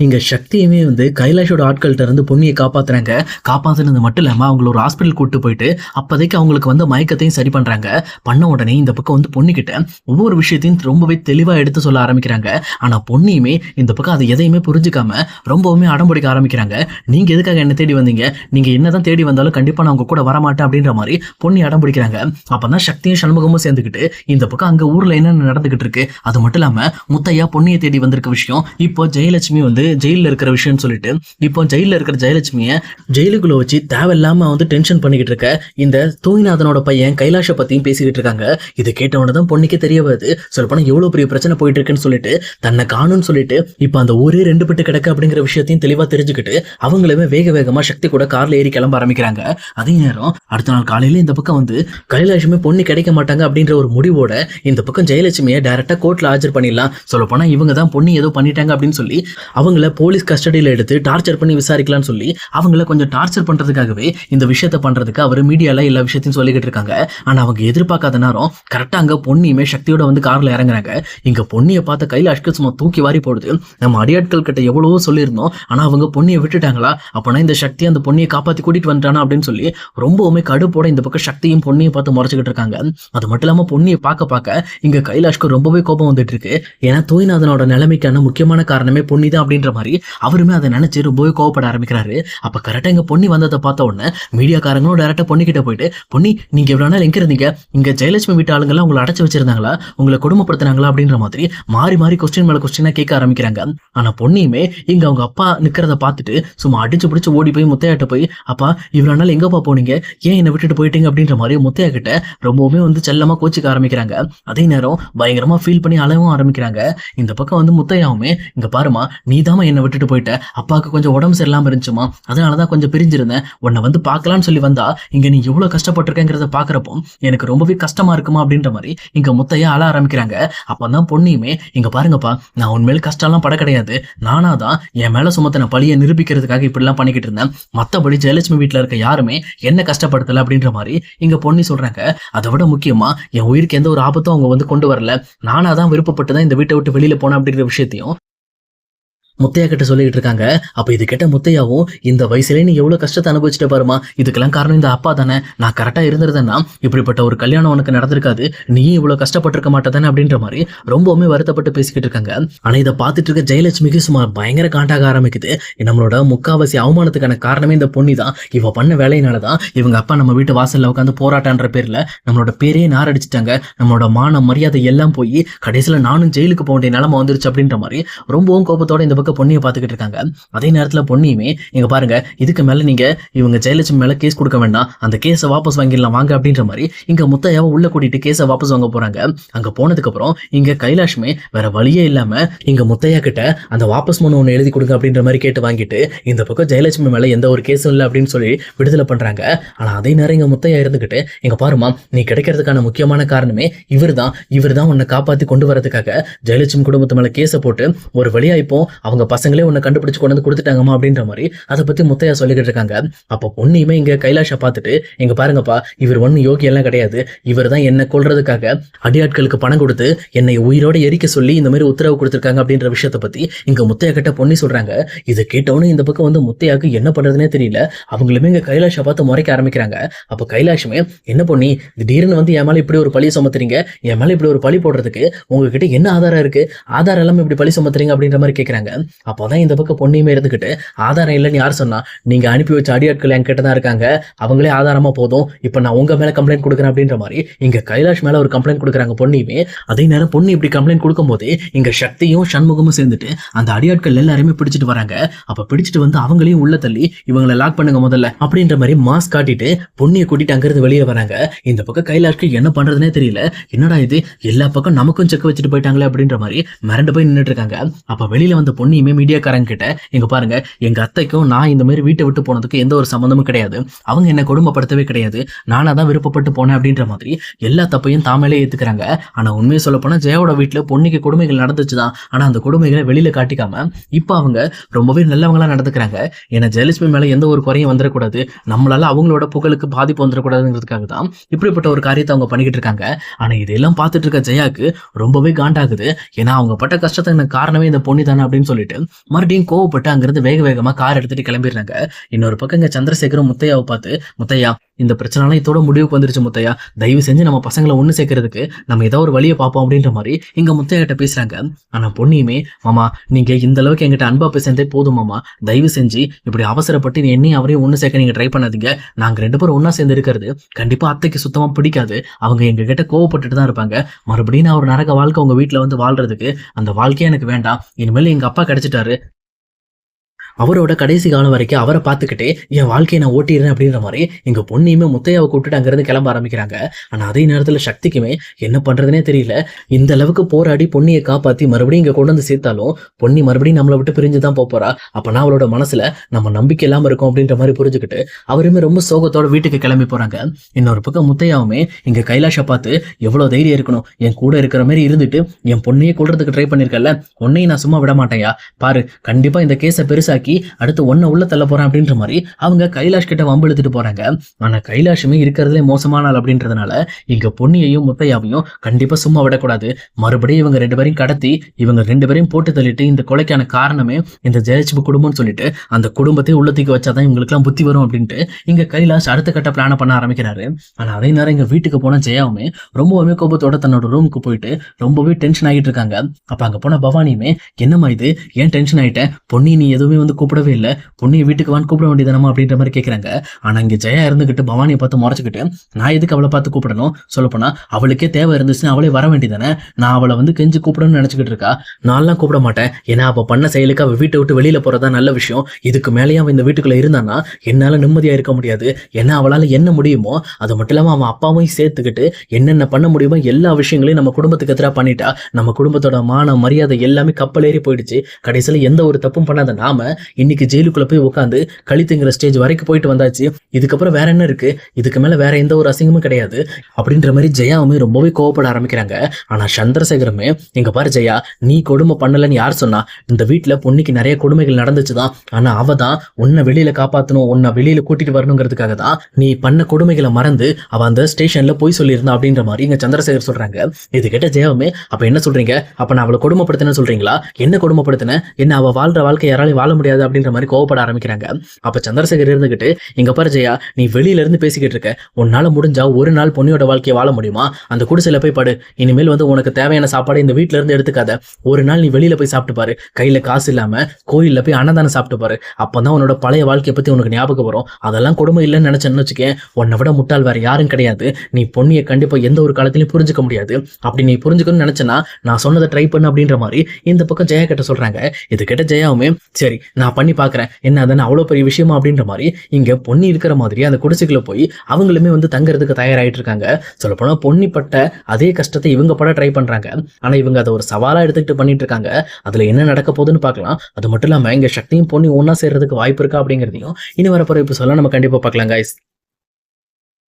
இங்க சக்தியுமே கைலாஷோட ஆட்கள்கிட்ட இருந்து பொன்னியை காப்பாத்துறாங்க. காப்பாத்துனது மட்டும் இல்லாம அவங்கள ஒரு ஹாஸ்பிட்டல் கூட்டு போயிட்டு அப்போதைக்கு அவங்களுக்கு மயக்கத்தையும் சரி பண்றாங்க. பண்ண உடனே இந்த பக்கம் பொன்னிக்கிட்ட ஒவ்வொரு விஷயத்தையும் ரொம்பவே தெளிவா எடுத்து சொல்ல ஆரம்பிக்கிறாங்க. ஆனா பொன்னியுமே இந்த பக்கம் அதை எதையுமே புரிஞ்சுக்காம ரொம்பவுமே அடம்பிடிக்க ஆரம்பிக்கிறாங்க. நீங்க எதுக்காக என்ன தேடி வந்தீங்க? நீங்க என்னதான் தேடி வந்தாலும் கண்டிப்பா நான் உங்க கூட வரமாட்டேன் அப்படின்ற மாதிரி பொன்னி அடம்பிடிக்கிறாங்க. அப்பதான் சக்தியும் சண்முகமும் சேர்ந்துக்கிட்டு இந்த பக்கம் அங்க ஊர்ல என்ன நடந்துகிட்டு இருக்கு, அது மட்டும் இல்லாம முத்தையா பொன்னியை தேடி வந்திருக்க விஷயம், இப்போ ஜெயலட்சுமி ஜெயில இருக்கிற விஷயம்னு சொல்லிட்டு இப்போ ஜெயில இருக்கிற ஜெயலட்சுமிய ஜெயிலுக்குள்ள வச்சு தேவையில்லாம டென்ஷன் பண்ணிக்கிட்டு இருக்க இந்த தூய்நாதனோட பையன் கைலாஷ பத்தியும் பேசிக்கிட்டு இருக்காங்க. இது கேட்டவனதான் பொன்னிக்கு தெரிய வருது. சொல்லப்போனா எவ்வளவு பெரிய பிரச்சனை போயிட்டு இருக்குன்னு சொல்லிட்டு தன்னை காணும்னு சொல்லிட்டு இப்ப அந்த ஊரே ரெண்டு பட்டு கிடக்கு அப்படிங்கிற விஷயத்தையும் தெளிவா தெரிஞ்சுக்கிட்டு அவங்களுமே வேக வேகமா சக்தி கூட கார்ல ஏறி கிளம்ப ஆரம்பிக்கிறாங்க. அதே நேரம் அடுத்த நாள் காலையில இந்த பக்கம் கைலாஷுமே பொண்ணு கிடைக்க மாட்டாங்க அப்படின்ற ஒரு முடிவோட இந்த பக்கம் ஜெயலட்சுமியை டைரக்டா கோர்ட்ல ஆஜர் பண்ணிடலாம். சொல்லப்போனா இவங்க தான் பொண்ணு ஏதோ பண்ணிட்டாங்க அப்படின்னு சொல்லி அவங்கள போலீஸ் கஸ்டடியில எடுத்து டார்ச்சர் பண்ணி விசாரிக்கலாம்னு சொல்லி அவங்கள கொஞ்சம் டார்ச்சர் பண்றதுக்காகவே இந்த விஷயத்த பண்றதுக்கு அவர் மீடியால எல்லா விஷயத்தையும் சொல்லிக்கிட்டு இருக்காங்க. ஆனா அவங்க எதிர்பார்க்காத நேரம் கரெக்டா அங்க பொன்னியுமே சக்தியோட கார்ல இறங்குறாங்க. இங்க பொன்னியை பார்த்த கைலாஷ்க்கு சும்மா தூக்கி வாரி போடுது. நம்ம அடியாட்கள் கிட்ட எவ்வளவோ சொல்லியிருந்தோம், ஆனா அவங்க பொன்னியை விட்டுட்டாங்களா, அப்பனா இந்த சக்தி அந்த பொன்னியை காப்பாத்தி கூட்டிட்டு வந்துட்டானா அப்படின்னு சொல்லி ரொம்பவுமே கடுப்போட இந்த பக்கம் சக்தியும் பொன்னியை பார்த்து முறைச்சுக்கிட்டு இருக்காங்க. அது மட்டும் இல்லாம பொன்னியை பார்க்க இங்க கைலாஷ்க்கு ரொம்பவே கோபம் வந்துட்டு இருக்கு. ஏன்னா தூய்நாதனோட நிலைமைக்கான முக்கியமான காரணமே பொன்னி தான் அப்படின்ற மாதிரி அவருமே அதை நினைச்சு ரொம்பவே கோவப்பட ஆரம்பிக்கிறாரு. அப்ப கரெக்டா இங்க பொன்னி வந்ததை பார்த்த உடனே மீடியாக்காரங்களும் டேரக்டா பொன்னி கிட்ட போயிட்டு, பொன்னி நீங்க எவ்வளவு நாள் எங்க இருந்தீங்க, இங்க ஜெயலட்சுமி வீட்டு ஆளுங்கெல்லாம் உங்களை அடைச்சு வச்சிருந்தாங்களா, உங்களை கொடுமைப்படுத்தினாங்களா அப்படின்ற மாதிரி மாறி மாறி கொஸ்டின் மேல கொஸ்டினா கேட்க ஆரம்பிக்கிறாங்க. ஆனா பொன்னியுமே இங்க அவங்க அப்பா நிக்கிறத பார்த்துட்டு சும்மா அடிச்சு பிடிச்சு ஓடி போய் முத்தையாட்ட போய், அப்பா இவ்வளவு நாள் எங்கப்பா போனீங்க, ஏன் என்னை விட்டுட்டு போயிட்டீங்க அப்படின்ற மாதிரி முத்தையா கிட்ட ரொம்பவுமே செல்லமா கோச்சிக்க ஆரம்பிக்கிறாங்க. அதே நேரம் பயங்கரமா ஃபீல் பண்ணி அழவும் ஆரம்பிக்கிறாங்க. இந்த பக்கம் முத்தையாவுமே, இங்க பாருமா நீதாமா என்னை விட்டுட்டு போயிட்ட, அப்பாவுக்கு கொஞ்சம் உடம்பு சரியில்லாம இருந்துச்சுமா, அதனாலதான் கொஞ்சம் பிரிஞ்சிருந்தேன், உன்னை பார்க்கலான்னு சொல்லி வந்தா இங்க நீ எவ்வளவு கஷ்டப்பட்டிருக்கேங்கிறத பாக்குறப்போ எனக்கு ரொம்பவே கஷ்டமா இருக்குமா அப்படின்ற மாதிரி இங்க முத்தையா அழ ஆரம்பிக்கிறாங்க. அப்பதான் பொன்னியுமே, இங்க பாருங்கப்பா நான் உண்மையில கஷ்டம்லாம் பட கிடையாது, நானாதான் என் மேல சுமத்தின பழியை நிரூபிக்கிறதுக்காக இப்படி எல்லாம் பண்ணிக்கிட்டு இருந்தேன், மத்தபடி ஜெயலட்சுமி வீட்டுல இருக்க யாருமே என்ன கஷ்டப்படுத்தல அப்படின்ற மாதிரி இங்க பொன்னி சொல்றாங்க. அதை விட முக்கியமா என் உயிருக்கு எந்த ஒரு ஆபத்தும் அவங்க கொண்டு வரல, நானாதான் விருப்பப்பட்டுதான் இந்த வீட்டை விட்டு வெளியில போனேன் அப்படிங்கிற விஷயத்தையும் முத்தையா கிட்ட சொல்லிக்கிட்டு இருக்காங்க. அப்ப இது கேட்ட முத்தையாவும், இந்த வயசுல நீ எவ்வளவு கஷ்டத்தை அனுபவிச்சுட்டு பாருமா, இதுக்கெல்லாம் காரணம் இந்த அப்பா தானே, நான் கரெக்டா இருந்திருந்தேன்னா இப்படிப்பட்ட ஒரு கல்யாணம் உனக்கு நடந்திருக்காது, நீயும் இவ்வளவு கஷ்டப்பட்டிருக்க மாட்டேதானே அப்படின்ற மாதிரி ரொம்பவுமே வருத்தப்பட்டு பேசிக்கிட்டு இருக்காங்க. ஆனா இதை பார்த்துட்டு இருக்க ஜெயலட்சுமிக்கு சும்மா பயங்கர காண்டாக ஆரம்பிக்குது. நம்மளோட முக்காவாசி அவமானத்துக்கான காரணமே இந்த பொன்னி தான், இவ பண்ண வேலையினாலதான் இவங்க அப்பா நம்ம வீட்டு வாசல்ல உட்காந்து போராட்டன்ற பேர்ல நம்மளோட பேரையே நாரடிச்சிட்டாங்க, நம்மளோட மான மரியாதை எல்லாம் போய் கடைசியில நானும் ஜெயிலுக்கு போக வேண்டிய நிலைமை வந்துருச்சு அப்படின்ற மாதிரி ரொம்பவும் கோபத்தோட இந்த பொன்னியை பார்த்துக்கிட்டு இருக்காங்க. அதே நேரத்துல பொன்னியுமே, இங்க பாருங்க இதுக்கு மேல நீங்க இவங்க ஜெயலட்சுமி மேல கேஸ் கொடுக்க வேண்டாம், அந்த கேஸை வாபஸ் வாங்கிடலாம் வாங்க அப்படின்ற மாதிரி இங்க முத்தையாவை உள்ள கூட்டிட்டு கேஸை வாபஸ் வாங்க போறாங்க. அங்க போனதுக்கு அப்புறம் இங்க கைலாஷ்மே வேற வழியே இல்லாம இங்க முத்தையா கிட்ட அந்த வாபஸ் மனு ஒண்ணு எழுதி கொடுங்க அப்படின்ற மாதிரி கேட்டு வாங்கிட்டு இந்த பக்கம் ஜெயலட்சுமி மேல எந்த ஒரு கேஸும் இல்லை அப்படின்னு சொல்லி விடுதலை பண்றாங்க. ஆனா அதே நேரம் இங்க முத்தையா இருந்துகிட்டு, இங்க பாருமா நீ கிடைக்கிறதுக்கான முக்கியமான காரணமே இவர்தான் உன்னை காப்பாத்தி கொண்டு வரதுக்காக ஜெயலட்சுமி குடும்பத்து மேல கேஸை போட்டு ஒரு வழியா இப்போ அவங்க பசங்களே உன்னை கண்டுபிடிச்சு கொண்டு கொடுத்துட்டாங்கம்மா அப்படின்ற மாதிரி அதை பத்தி முத்தையா சொல்லிக்கிட்டு இருக்காங்க. அப்போ பொன்னியுமே இங்க கைலாஷ பார்த்துட்டு, இங்க பாருங்கப்பா இவர் ஒன்னும் யோகி எல்லாம் கிடையாது, இவர் தான் என்னை கொல்றதுக்காக அடியாட்களுக்கு பணம் கொடுத்து என்னை உயிரோட எரிக்க சொல்லி இந்த மாதிரி உத்தரவு கொடுத்துருக்காங்க அப்படின்ற விஷயத்தை பத்தி இங்க முத்தையா கிட்ட பொன்னி சொல்றாங்க. இதை கேட்டவனு இந்த பக்கம் முத்தையாக்கு என்ன பண்றதுனே தெரியல. அவங்களுமே இங்க கைலாஷ பார்த்து முறைக்க ஆரம்பிக்கிறாங்க. அப்போ கைலாஷுமே, என்ன பொன்னி திடீர்னு என் மேல இப்படி ஒரு பழி சுமத்துறீங்க, என் மேல இப்படி ஒரு பழி போடுறதுக்கு உங்ககிட்ட என்ன ஆதாரம் இருக்கு, ஆதாரம் எல்லாம் இப்படி பழி சுமத்துறீங்க அப்படின்ற மாதிரி கேட்கறாங்க. அப்போதான் இந்த பக்கம் பொன்னியுமே இருந்துகிட்டு, ஆதாரம் இல்லைன்னு யார் சொன்னா, நீங்க அனுப்பி வச்ச அடியாட்கள் என் கிட்ட தான் இருக்காங்க, அவங்களே ஆதாரமா போதும், இப்ப நான் உங்க மேல கம்ப்ளைண்ட் கொடுக்குறேன் அப்படின்ற மாதிரி இங்க கைலாஷ் மேல ஒரு கம்ப்ளைண்ட் கொடுக்குறாங்க பொன்னியுமே. அதே நேரம் பொன்னி இப்படி கம்ப்ளைண்ட் கொடுக்கும் போது இங்க சக்தியும் சண்முகமும் சேர்ந்துட்டு அந்த அடியாட்கள் எல்லாருமே பிடிச்சிட்டு வராங்க. அப்ப பிடிச்சிட்டு அவங்களையும் உள்ள தள்ளி இவங்களை லாக் பண்ணுங்க முதல்ல அப்படின்ற மாதிரி மாஸ்க் காட்டிட்டு பொன்னியை கூட்டிட்டு அங்கிருந்து வெளியே வராங்க. இந்த பக்கம் கைலாஷ்க்கு என்ன பண்றதுனே தெரியல, என்னடா இது எல்லா பக்கம் நமக்கும் செக் வச்சுட்டு போயிட்டாங்களே அப்படின்ற மாதிரி மிரண்டு போய் நின்றுட்டு இருக்காங்க. அப்ப வெளியில வந்த பொன்னியுமே மீடியாக்காரங்க கிட்ட, எங்க பாருங்க எங்க அத்தைக்கும் நான் இந்த மாதிரி வீட்டை விட்டு போனதுக்கு எந்த ஒரு சம்பந்தமும் கிடையாது, அவங்க என்ன கொடுமைப்படுத்தவே கிடையாது, நானா தான் விருப்பப்பட்டு போனேன் அப்படின்ற மாதிரி எல்லா தப்பையும் தாமலே ஏத்துக்கிறாங்க. ஆனா உண்மையை சொல்ல போனா ஜெயாவோட வீட்டுல பொன்னிக்கு கொடுமைகள் நடந்துச்சுதான், ஆனா அந்த கொடுமைகளை வெளியில காட்டிக்காம இப்ப அவங்க ரொம்பவே நல்லவங்களா நடந்துக்கிறாங்க. ஏன்னா ஜெயலட்சுமி மேல எந்த ஒரு குறையும் வந்துடக்கூடாது, நம்மளால அவங்களோட புகழுக்கு பாதிப்பு வந்துடக்கூடாதுங்கிறதுக்காக தான் இப்படிப்பட்ட ஒரு காரியத்தை அவங்க பண்ணிக்கிட்டு இருக்காங்க. ஆனா இதெல்லாம் பார்த்துட்டு இருக்க ஜெயாக்கு ரொம்பவே காண்டாகுது. ஏன்னா அவங்க பட்ட கஷ்டத்துக்கு காரணமே இந்த பொன்னி தானே அப்படின்னு சொல்லிட்டு சொல்லிட்டு மறுபடியும் கோவப்பட்டு அங்கிருந்து வேக வேகமா கார் எடுத்துட்டு கிளம்பிடுறாங்க. இன்னொரு பக்கம் இங்க சந்திரசேகரும் முத்தையாவை பார்த்து, முத்தையா இந்த பிரச்சனைலாம் இதோட முடிவுக்கு வந்துருச்சு முத்தையா, தயவு செஞ்சு நம்ம பசங்களை ஒண்ணு சேர்க்கறதுக்கு நம்ம ஏதோ ஒரு வழியை பார்ப்போம் அப்படின்ற மாதிரி இங்க முத்தையா கிட்ட பேசுறாங்க. ஆனா பொன்னியுமே, மாமா நீங்க இந்த அளவுக்கு எங்கிட்ட அன்பா பேசுறதே போதும் மாமா, தயவு செஞ்சு இப்படி அவசரப்பட்டு என்னையும் அவரையும் ஒண்ணு சேர்க்க நீங்க ட்ரை பண்ணாதீங்க. நாங்க 2 பேரும் ஒண்ணா சேர்ந்து இருக்கிறது கண்டிப்பா அத்தைக்கு சுத்தமா பிடிக்காது. அவங்க எங்க கிட்ட கோவப்பட்டுட்டு தான் இருப்பாங்க. மறுபடியும் நான் ஒரு நரக வாழ்க்கை உங்க வீட்டுல வந்து வாழ்றதுக்கு அந்த வாழ்க்கையே எனக்கு வேண்டாம். இனிமேல் எங்க அப்பா கிடைச்சிட்டாரு, அவரோட கடைசி காலம் வரைக்கும் அவரை பார்த்துக்கிட்டே என் வாழ்க்கையை நான் ஓட்டிடுறேன் அப்படின்ற மாதிரி எங்க பொண்ணையுமே முத்தையாவை கூப்பிட்டுட்டு அங்கிருந்து கிளம்ப ஆரம்பிக்கிறாங்க. ஆனா அதே நேரத்துல சக்திக்குமே என்ன பண்றதுனே தெரியல. இந்த அளவுக்கு போராடி பொன்னியை காப்பாத்தி மறுபடியும் இங்க கொண்டு வந்து சேர்த்தாலும் பொன்னி மறுபடியும் நம்மளை விட்டு பிரிஞ்சுதான் போறா. அப்பனா அவளோட மனசுல நம்ம நம்பிக்கை இல்லாம இருக்கும் அப்படின்ற மாதிரி புரிஞ்சுக்கிட்டு அவருமே ரொம்ப சோகத்தோட வீட்டுக்கு கிளம்பி போறாங்க. இன்னொரு பக்கம் முத்தையாவுமே இங்க கைலாஷை பார்த்து, எவ்வளவு தைரியம் இருக்கணும், என் கூட இருக்கிற மாதிரி இருந்துட்டு என் பொண்ணையே கொள்றதுக்கு ட்ரை பண்ணிருக்கல, உன்னையும் நான் சும்மா விட மாட்டேயா, பாரு கண்டிப்பா இந்த கேஸை பெருசாக்கி அடுத்து ஒன்ன உள்ள தள்ள போறேன் அப்படின்ற மாதிரி அவங்க கைலாஷ் கிட்ட வம்பு இழுத்துட்டு போறாங்க. ஆனா கைலாஷுமே இருக்கிறதுலே மோசமான ஆள் அப்படின்றதுனால இங்க பொன்னியையும் முத்தையாவையும் கண்டிப்பா சும்மா விடக்கூடாது. மறுபடியும் இவங்க 2 பேரையும் கடத்தி இவங்க 2 பேரையும் போட்டு தள்ளிட்டு இந்த கொலைக்கான காரணமே இந்த ஜெயலட்சுமி குடும்பம்னு சொல்லிட்டு அந்த குடும்பத்தை உள்ளத்துக்கு வச்சாதான் இவங்களுக்கு எல்லாம் புத்தி வரும் அப்படின்ட்டு இங்க கைலாஷ் அடுத்த கட்ட பிளான பண்ண ஆரம்பிக்கிறாரு. ஆனா அதே நேரம் இங்க வீட்டுக்கு போன ஜெயாவுமே ரொம்பவே கோபத்தோட தன்னோட ரூமுக்கு போயிட்டு ரொம்பவே டென்ஷன் ஆகிட்டு இருக்காங்க. அப்ப அங்க போன பவானியுமே, என்னம்மா இது, ஏன் டென்ஷன் ஆயிட்டேன், பொன்னி நீ எதுவுமே வந்து கூப்பிடவே இல்லை, பொன்னியை வீட்டுக்கு வான்னு கூப்பிட வேண்டியதானமா அப்படின்ற மாதிரி கேட்கறாங்க. ஆனா இங்க ஜெயா இருந்துகிட்டு பவானியை பார்த்து முறைச்சுக்கிட்டு, நான் எதுக்கு அவளை பார்த்து கூப்பிடணும், சொல்லப்போனா அவளுக்கே தேவை இருந்துச்சுன்னா அவளே வர வேண்டியதானே, நான் அவளை வந்து கெஞ்சி கூப்பிடணும்னு நினைச்சுக்கிட்டு இருக்கா, நான்லாம் கூப்பிட மாட்டேன், ஏன்னா அவ பண்ண செயலுக்கு அவ வீட்டை விட்டு வெளியில போறதா நல்ல விஷயம், இதுக்கு மேலேயும் அவன் இந்த வீட்டுக்குள்ள இருந்தானா என்னால நிம்மதியா இருக்க முடியாது, ஏன்னா அவளால என்ன முடியுமோ அது மட்டும் இல்லாம அவன் அப்பாவையும் சேர்த்துக்கிட்டு என்னென்ன பண்ண முடியுமோ எல்லா விஷயங்களையும் நம்ம குடும்பத்துக்கு எதிராக பண்ணிட்டா, நம்ம குடும்பத்தோட மான மரியாதை எல்லாமே கப்பலேறி போயிடுச்சு, கடைசியில எந்த ஒரு தப்பும் பண்ணாத நாம இன்னைக்கு ஜெயிலுக்குள்ள போய் உட்காந்து கழித்துங்கிற ஸ்டேஜ் வரைக்கும் போயிட்டு வந்தாச்சு, இதுக்கப்புறம் வேற என்ன இருக்கு, இதுக்கு மேல வேற எந்த ஒரு அசிங்கமும் கிடையாது அப்படின்ற மாதிரி ஜெயாவுமே ரொம்பவே கோவப்பட ஆரம்பிக்கிறாங்க. ஆனா சந்திரசேகரமே, இங்க பாரு ஜெயா, நீ கொடுமை பண்ணலன்னு யார் சொன்னா, இந்த வீட்டுல பொன்னிக்கு நிறைய கொடுமைகள் நடந்துச்சுதான், ஆனா அவ தான் உன்னை வெளியில காப்பாத்தணும், உன்னை வெளியில கூட்டிட்டு வரணுங்கிறதுக்காக தான் நீ பண்ண கொடுமைகளை மறந்து அவ அந்த ஸ்டேஷன்ல போய் சொல்லியிருந்தா அப்படின்ற மாதிரி இங்க சந்திரசேகர் சொல்றாங்க. இது கேட்ட ஜெயாவுமே, அப்ப என்ன சொல்றீங்க, அப்ப நான் அவளை கொடுமைப்படுத்தினு சொல்றீங்களா, என்ன கொடுமைப்படுத்தின, என்ன அவ வாழ்ற வாழ்க்கை யாராலையும் வாழ முடியாது அப்படின்ற மாதிரி கோவப்பட ஆரம்பிக்கிறாங்க. அப்ப சந்திரசேகர் இருந்துகிட்டு, இங்க பாரு ஜெயா, நீ வெளியில இருந்து பேசிக்கிட்டு இருக்க, உன்னால முடிஞ்சா ஒரு நாள் பொன்னியோட வாழ்க்கையை வாழ முடியுமா, அந்த குடிசையில போய் படு, இனிமேல் வந்து உனக்கு தேவையான சாப்பாடு இந்த வீட்டுல இருந்து எடுத்துக்காத, ஒரு நாள் நீ வெளியில போய் சாப்பிட்டு பாரு, கையில காசு இல்லாம கோயில்ல போய் அன்னதானம் சாப்பிட்டு பாரு, அப்பதான் உன்னோட பழைய வாழ்க்கையை பத்தி உனக்கு ஞாபகம் வரும், அதெல்லாம் கொடுமை இல்லைன்னு நினைச்சேன்னு வச்சுக்கேன், உன்னை விட முட்டாள் வேற யாரும் கிடையாது, நீ பொன்னியை கண்டிப்பா எந்த ஒரு காலத்திலையும் புரிஞ்சுக்க முடியாது, அப்படி நீ புரிஞ்சுக்கணும்னு நினைச்சனா நான் சொன்னதை ட்ரை பண்ணு அப்படின்ற மாதிரி இந்த பக்கம் ஜெயா கிட்ட சொல்றாங்க. இது கிட்ட ஜெயாவுமே, சரி நான் பண்ணி பாக்குறேன், என்ன அதன அவ்வளவு பெரிய விஷயமா அப்படின்ற மாதிரி இங்க பொன்னி இருக்கிற மாதிரி அந்த குடிசைக்குள்ள போய் அவங்களுமே வந்து தங்கறதுக்கு தயாராயிட்டு இருக்காங்க. சொல்லப்போனா பொன்னி பட்ட அதே கஷ்டத்தை இவங்க பட ட்ரை பண்றாங்க, ஆனா இவங்க அதை ஒரு சவாலா எடுத்துக்கிட்டு பண்ணிட்டு இருக்காங்க. அதுல என்ன நடக்க போகுதுன்னு பார்க்கலாம். அது மட்டும் இல்லாம இங்க சக்தியும் பொன்னி ஒன்னா சேர்றதுக்கு வாய்ப்பு இருக்கா அப்படிங்கிறதையும் இனி வரப்போற இப்ப சொல்ல நம்ம கண்டிப்பா பார்க்கலாம் guys.